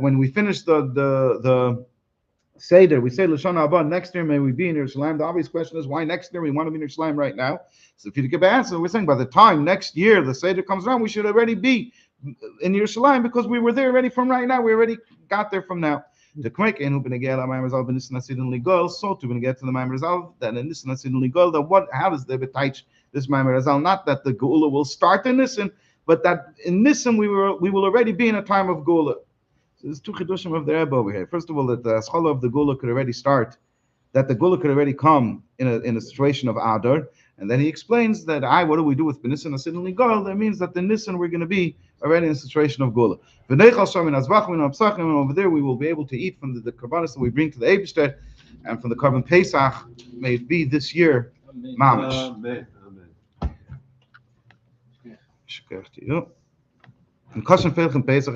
when we finish the Seder, we say Lashana Haba, next year may we be in Yerushalayim. The obvious question is why next year we want to be in Yerushalayim right now. So if you give an answer, we're saying by the time next year the Seder comes around, we should already be in Yerushalayim because we were there already from right now. We already got there from now. The Kmek who been again Maimer Zal Benisin Hasidin Ligol, so to been get to the Maimer Zal, that in Nisan Hasidin Ligol, that what how does the Betach this Maimer Zal? Not that the Geula will start in Nisan, but that in Nisan we will already be in a time of Geula. So there's two chidushim of the Rebbe over here. First of all, that the scholar of the Geula could already start, that the Geula could already come in a situation of Adar, and then he explains that what do we do with Benisin Hasidin Ligol? That means that the Nisan we're going to be already in a situation of Geula. And over there we will be able to eat from the karbanos that we bring to the Eibishter, and from the Karban Pesach, may it be this year, Mamish. Amen. In Kosher Pesach